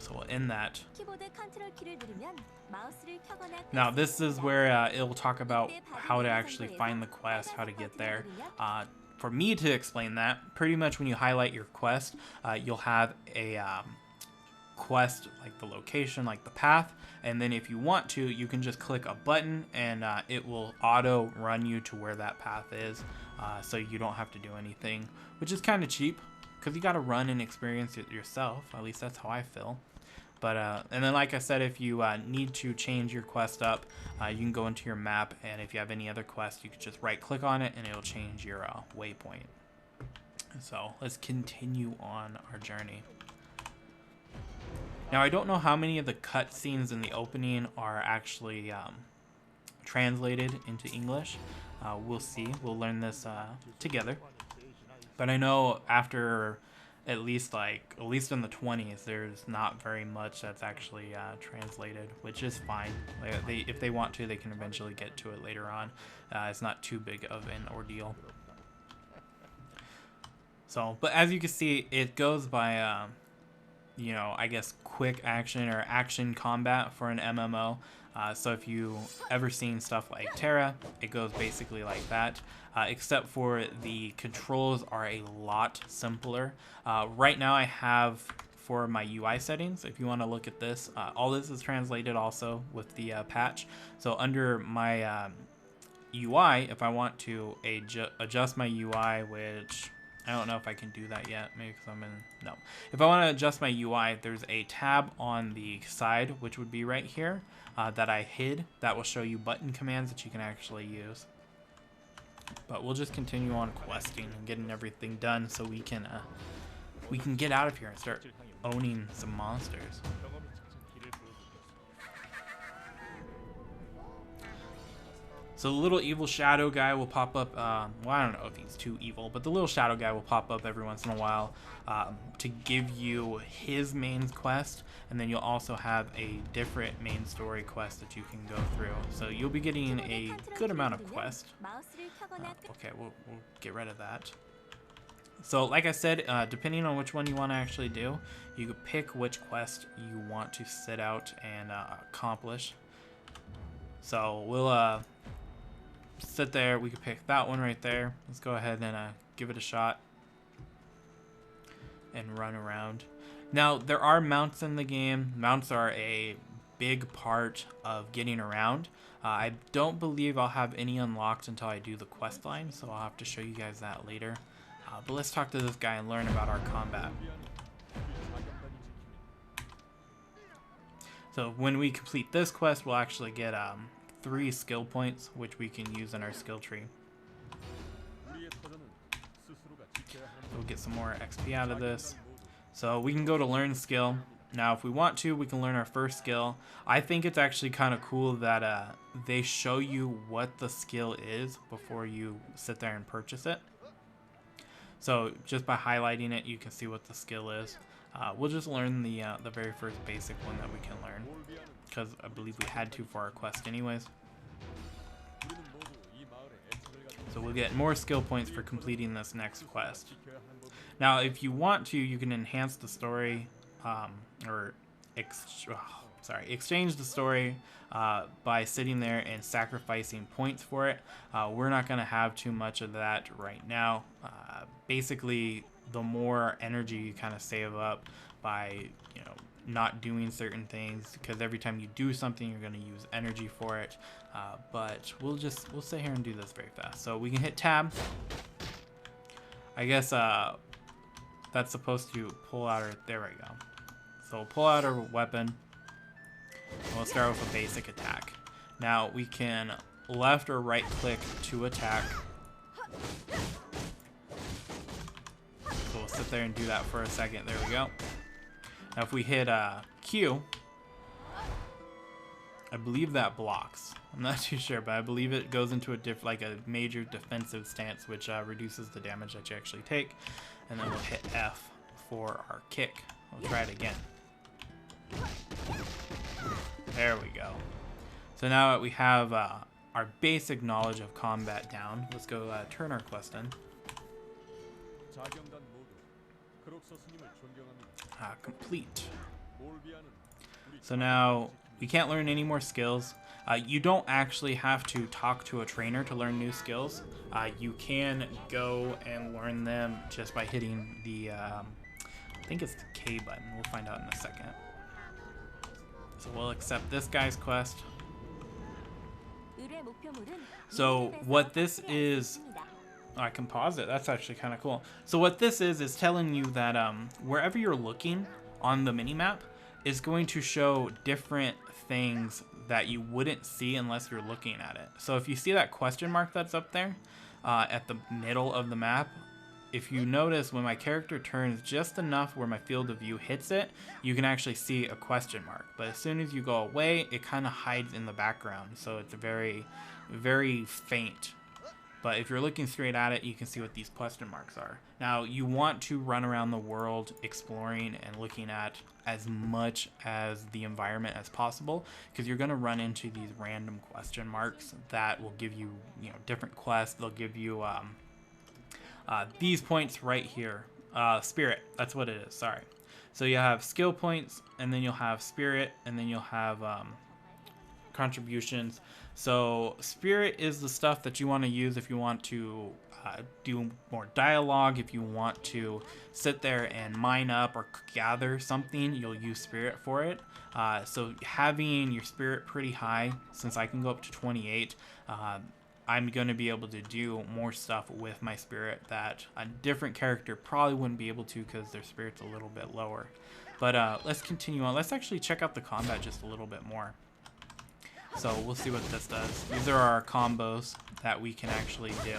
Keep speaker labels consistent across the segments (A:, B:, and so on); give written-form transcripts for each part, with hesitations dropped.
A: So we'll end that. Now this is where it will talk about how to actually find the quest, how to get there. For me to explain that, pretty much when you highlight your quest, you'll have a quest, like the location, like the path, and then if you want to, you can just click a button and it will auto run you to where that path is, so you don't have to do anything, which is kind of cheap because you got to run and experience it yourself. At least that's how I feel. But and then, like I said, if you need to change your quest up, you can go into your map, and if you have any other quest, you can just right click on it and it'll change your waypoint. So let's continue on our journey. Now, I don't know how many of the cutscenes in the opening are actually translated into English. We'll see. We'll learn this together. But I know after at least in the 20s, there's not very much that's actually translated, which is fine. If they want to, they can eventually get to it later on. It's not too big of an ordeal. So, but as you can see, it goes by you know, I guess quick action or action combat for an MMO. So if you ever seen stuff like Terra, it goes basically like that, except for the controls are a lot simpler. Right now I have, for my UI settings, if you want to look at this, all this is translated also with the patch. So under my UI, if I want to adjust my UI, which I don't know if I can do that yet, maybe because I'm in, no. If I want to adjust my UI, there's a tab on the side, which would be right here, that I hid, that will show you button commands that you can actually use. But we'll just continue on questing and getting everything done so we can get out of here and start owning some monsters. So the little evil shadow guy will pop up, well, I don't know if he's too evil, but the little shadow guy will pop up every once in a while to give you his main quest, and then you'll also have a different main story quest that you can go through. So you'll be getting a good amount of quest. Okay, we'll get rid of that. So like I said, depending on which one you want to actually do, you could pick which quest you want to set out and accomplish. So we'll sit there, we could pick that one right there. Let's go ahead and give it a shot and run around. Now there are mounts in the game. Mounts are a big part of getting around. I don't believe I'll have any unlocked until I do the quest line, so I'll have to show you guys that later. But let's talk to this guy and learn about our combat. So when we complete this quest, we'll actually get 3 skill points, which we can use in our skill tree. We'll get some more XP out of this. So we can go to learn skill. Now if we want to, we can learn our first skill. I think it's actually kind of cool that they show you what the skill is before you sit there and purchase it. So just by highlighting it, you can see what the skill is. We'll just learn the very first basic one that we can learn, because I believe we had to for our quest anyways. So we'll get more skill points for completing this next quest. Now if you want to, you can enhance the story, or exchange the story by sitting there and sacrificing points for it. We're not going to have too much of that right now. Basically, the more energy you kind of save up by, you know, not doing certain things, because every time you do something you're going to use energy for it. But we'll sit here and do this very fast. So we can hit tab. I guess that's supposed to pull out our, there we go. So we'll pull out our weapon. We'll start with a basic attack. Now we can left or right click to attack. So we'll sit there and do that for a second. There we go. Now if we hit Q, I believe that blocks. I'm not too sure, but I believe it goes into a like a major defensive stance, which reduces the damage that you actually take. And then we'll hit F for our kick. We'll try it again. There we go. So now that we have our basic knowledge of combat down, let's go turn our quest in. Complete. So now we can't learn any more skills. You don't actually have to talk to a trainer to learn new skills. You can go and learn them just by hitting the, I think it's the K button. We'll find out in a second. So we'll accept this guy's quest. So what this is, oh, I can pause it. That's actually kind of cool. So what this is telling you that wherever you're looking on the minimap is going to show different things that you wouldn't see unless you're looking at it. So if you see that question mark that's up there at the middle of the map, if you notice when my character turns just enough where my field of view hits it, you can actually see a question mark. But as soon as you go away, it kind of hides in the background. So it's very, very faint. But if you're looking straight at it, you can see what these question marks are. Now, you want to run around the world exploring and looking at as much as the environment as possible, because you're going to run into these random question marks that will give you, different quests. They'll give you these points right here. Spirit, that's what it is, sorry. So you have skill points, and then you'll have spirit, and then you'll have contributions. So spirit is the stuff that you want to use if you want to do more dialogue. If you want to sit there and mine up or gather something, you'll use spirit for it. So having your spirit pretty high, since I can go up to 28, I'm going to be able to do more stuff with my spirit that a different character probably wouldn't be able to because their spirit's a little bit lower. But let's continue on. Let's actually check out the combat just a little bit more. So we'll see what this does. These are our combos that we can actually do.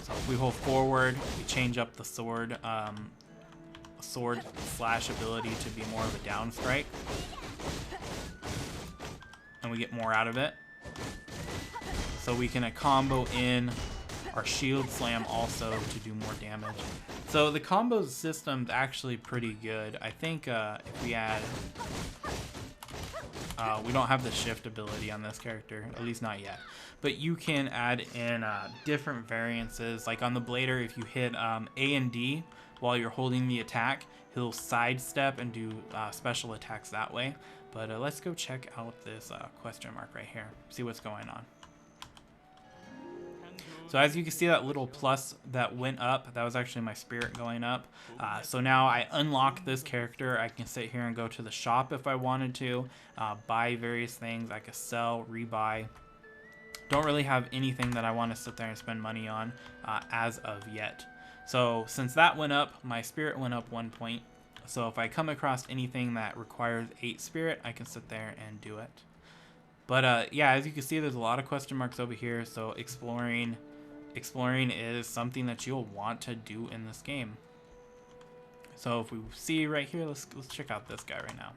A: So if we hold forward, we change up the sword slash ability to be more of a down strike. And we get more out of it. So we can combo in our shield slam also to do more damage. So the combo system's actually pretty good. I think if we add... we don't have the shift ability on this character, at least not yet. But you can add in different variances. Like on the Blader, if you hit A and D while you're holding the attack, he'll sidestep and do special attacks that way. But let's go check out this question mark right here, see what's going on. So as you can see, that little plus that went up, that was actually my spirit going up. So now I unlock this character. I can sit here and go to the shop if I wanted to, buy various things. I could sell, rebuy. Don't really have anything that I want to sit there and spend money on as of yet. So since that went up, my spirit went up 1 point. So if I come across anything that requires 8 spirit, I can sit there and do it. But yeah, as you can see, there's a lot of question marks over here. So exploring is something that you'll want to do in this game. So if we see right here, let's check out this guy right now.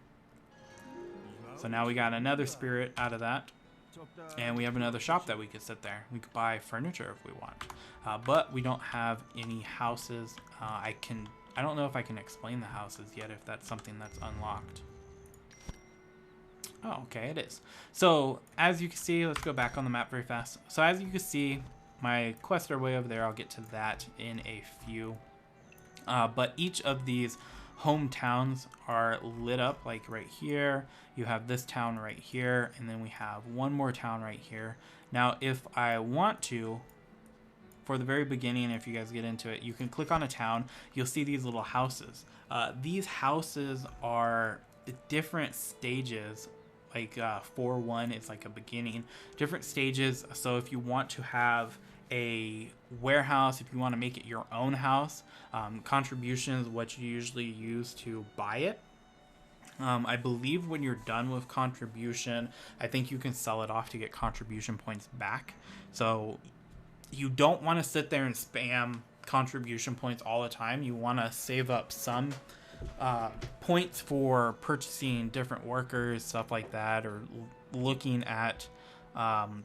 A: So now we got another spirit out of that, and we have another shop that we could sit there. We could buy furniture if we want, but we don't have any houses. I don't know if I can explain the houses yet, if that's something that's unlocked. Oh, okay, it is. So as you can see, let's go back on the map very fast. So as you can see, my quests are way over there. I'll get to that in a few. But each of these hometowns are lit up, like right here. You have this town right here, and then we have one more town right here. Now, if I want to, for the very beginning, if you guys get into it, you can click on a town. You'll see these little houses. These houses are different stages. Like 4-1 is like a beginning, different stages. So if you want to have a warehouse, if you want to make it your own house, contribution is what you usually use to buy it. I believe when you're done with contribution, I think you can sell it off to get contribution points back. So you don't want to sit there and spam contribution points all the time. You want to save up some points for purchasing different workers, stuff like that, or looking at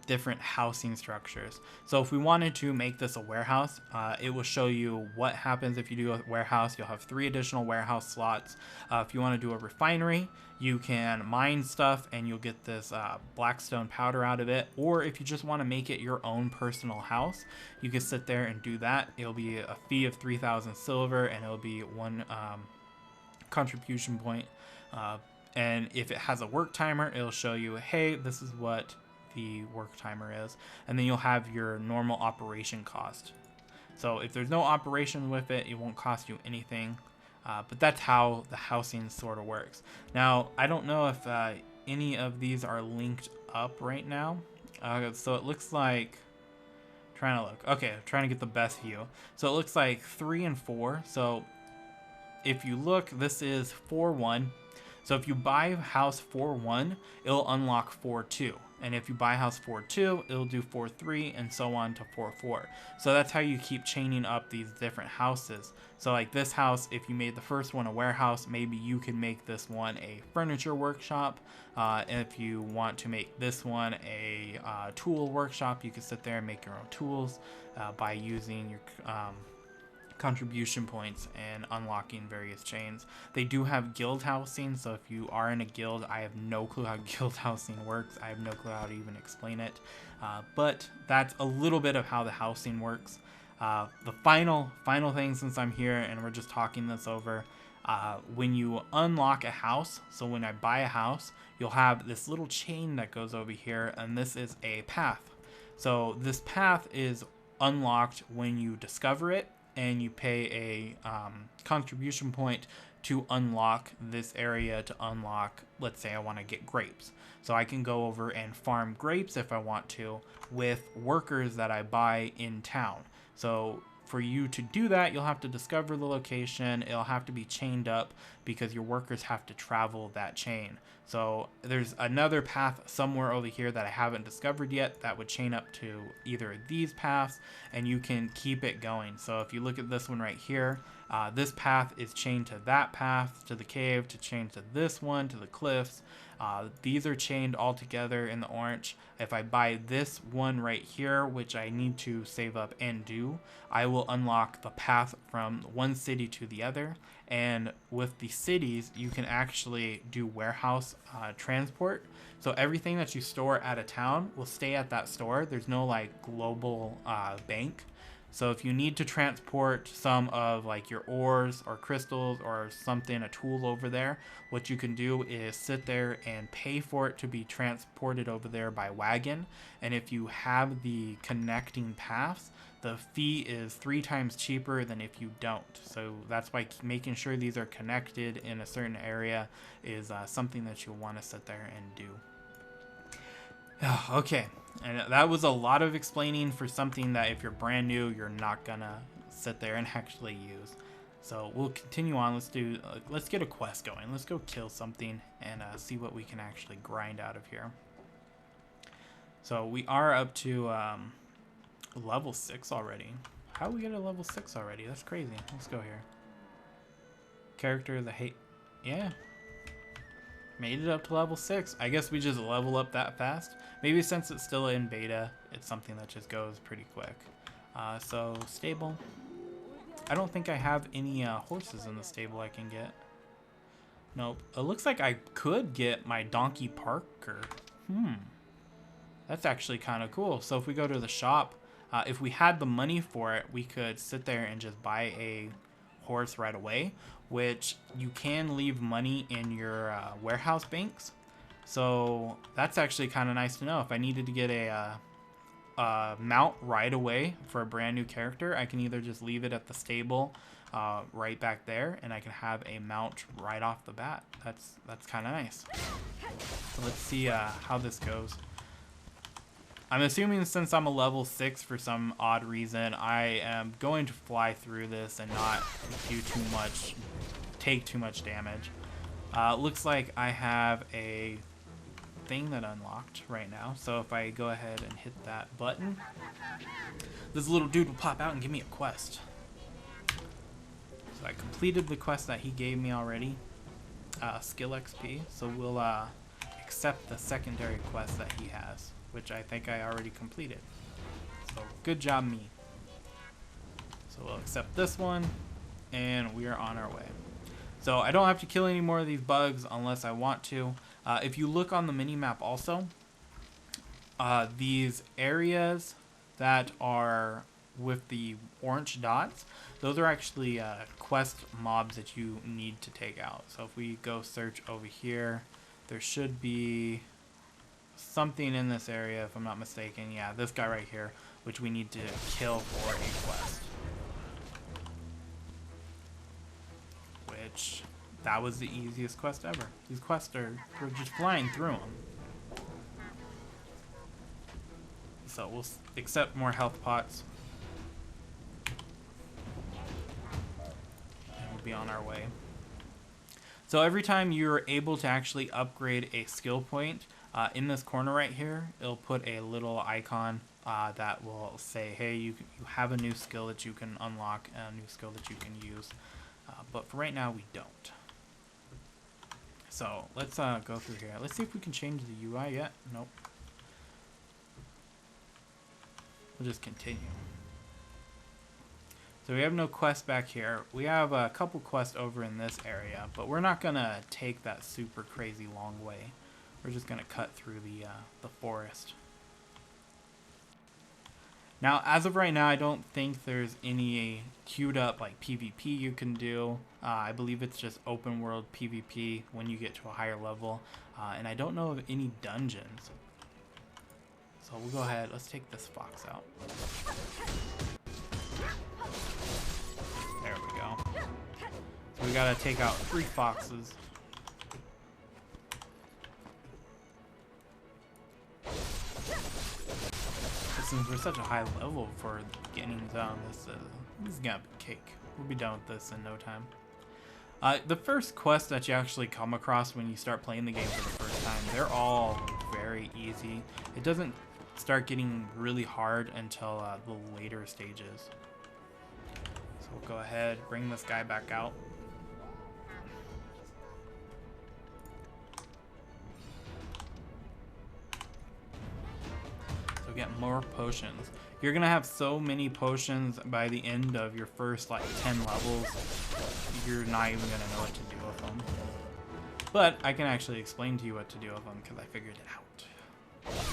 A: different housing structures. So if we wanted to make this a warehouse, it will show you what happens if you do a warehouse. You'll have 3 additional warehouse slots. If you want to do a refinery, you can mine stuff and you'll get this blackstone powder out of it. Or if you just want to make it your own personal house, you can sit there and do that. It'll be a fee of 3,000 silver, and it'll be 1 contribution point And if it has a work timer, it'll show you, hey, this is what the work timer is. And then you'll have your normal operation cost. So if there's no operation with it, it won't cost you anything. But that's how the housing sort of works. Now, I don't know if any of these are linked up right now. So it looks like, trying to look. Okay, trying to get the best view. So it looks like 3 and 4. So if you look, this is 4-1. So if you buy house 4-1, it'll unlock 4-2. And if you buy house 4-2, it'll do 4-3 and so on to 4-4. So that's how you keep chaining up these different houses. So like this house, if you made the first one a warehouse, maybe you can make this one a furniture workshop. And if you want to make this one a tool workshop, you can sit there and make your own tools by using your contribution points and unlocking various chains. They do have guild housing, so if you are in a guild, I have no clue how guild housing works. I have no clue how to even explain it, but that's a little bit of how the housing works. The final thing, since I'm here and we're just talking this over, when you unlock a house, so when I buy a house, you'll have this little chain that goes over here, and this is a path. So this path is unlocked when you discover it, and you pay a contribution point to unlock this area, to unlock, let's say I want to get grapes. So I can go over and farm grapes if I want to with workers that I buy in town. So for you to do that, you'll have to discover the location. It'll have to be chained up because your workers have to travel that chain. So there's another path somewhere over here that I haven't discovered yet that would chain up to either of these paths, and you can keep it going. So if you look at this one right here, this path is chained to that path, to the cave, to chain to this one, to the cliffs. These are chained all together in the orange. If I buy this one right here, which I need to save up and do, I will unlock the path from one city to the other. And with the cities, you can actually do warehouse transport. So everything that you store at a town will stay at that store. There's no like global bank. So if you need to transport some of like your ores or crystals or something, a tool over there, what you can do is sit there and pay for it to be transported over there by wagon. And if you have the connecting paths, the fee is 3 times cheaper than if you don't. So that's why making sure these are connected in a certain area is something that you'll want to sit there and do. Okay, and that was a lot of explaining for something that if you're brand new, you're not gonna sit there and actually use. So we'll continue on. Let's get a quest going. Let's go kill something and see what we can actually grind out of here. So we are up to level 6 already. How we get to level 6 already? That's crazy. Let's go here. Character the hate. Yeah. Made it up to level 6. I guess we just level up that fast. Maybe since it's still in beta, it's something that just goes pretty quick. So stable. I don't think I have any horses in the stable I can get. Nope. It looks like I could get my Donkey Parker. That's actually kind of cool. So if we go to the shop, if we had the money for it, we could sit there and just buy a horse right away, which you can leave money in your warehouse banks. So that's actually kind of nice to know. If I needed to get a mount right away for a brand new character, I can either just leave it at the stable right back there, and I can have a mount right off the bat. That's kind of nice. So let's see how this goes. I'm assuming since I'm a level 6 for some odd reason, I am going to fly through this and not do too much, take too much damage. Looks like I have a thing that unlocked right now. So if I go ahead and hit that button, this little dude will pop out and give me a quest. So I completed the quest that he gave me already, skill XP. So we'll accept the secondary quest that he has, which I think I already completed. So good job me. So we'll accept this one, and we are on our way. So I don't have to kill any more of these bugs unless I want to. If you look on the mini-map also, these areas that are with the orange dots, those are actually quest mobs that you need to take out. So if we go search over here, there should be something in this area, if I'm not mistaken. Yeah, this guy right here, which we need to kill for a quest. Which, that was the easiest quest ever. These quests we're just flying through them. So we'll accept more health pots. And we'll be on our way. So every time you're able to actually upgrade a skill point, in this corner right here, it'll put a little icon that will say, hey, you have a new skill that you can unlock, a new skill that you can use. But for right now, we don't. So let's go through here. Let's see if we can change the UI yet. Nope. We'll just continue. So we have no quest back here. We have a couple quests over in this area, but we're not gonna take that super crazy long way. We're just gonna cut through the forest. Now, as of right now, I don't think there's any queued up like PvP you can do. I believe it's just open world PvP when you get to a higher level, and I don't know of any dungeons. So we'll go ahead. Let's take this fox out. There we go. So we gotta take out 3 foxes. Since we're such a high level for getting down, this is gonna be cake. We'll be done with this in no time. The first quest that you actually come across when you start playing the game for the first time, they're all very easy. It doesn't start getting really hard until the later stages. So we'll go ahead, bring this guy back out. So get more potions. You're gonna have so many potions by the end of your first like 10 levels, you're not even gonna know what to do with them. But I can actually explain to you what to do with them because I figured it out.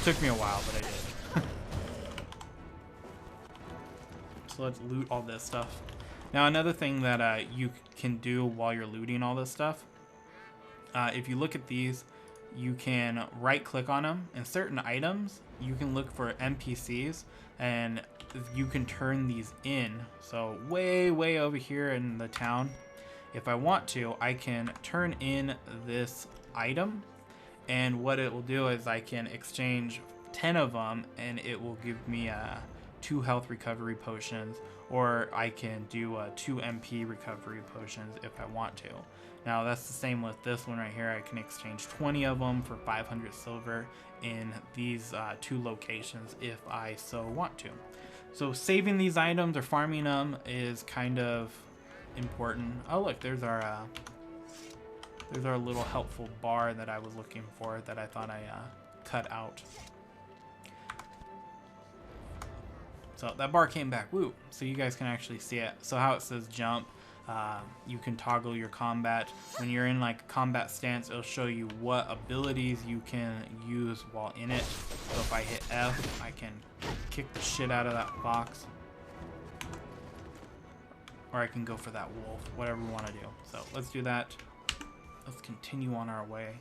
A: Took me a while, but I did. So let's loot all this stuff. Now another thing that you can do while you're looting all this stuff, if you look at these, you can right click on them, and certain items you can look for NPCs and you can turn these in. So way over here in the town, if I want to, I can turn in this item, and what it will do is I can exchange 10 of them and it will give me 2 health recovery potions, or I can do 2 MP recovery potions if I want to. Now that's the same with this one right here. I can exchange 20 of them for 500 silver in these 2 locations if I so want to. So saving these items or farming them is kind of important. Oh look, there's our little helpful bar that I was looking for that I thought I cut out. So that bar came back, woo! So you guys can actually see it. So how it says jump, you can toggle your combat. When you're in like a combat stance, it'll show you what abilities you can use while in it. So if I hit F, I can kick the shit out of that fox. Or I can go for that wolf, whatever we want to do. So let's do that. Let's continue on our way.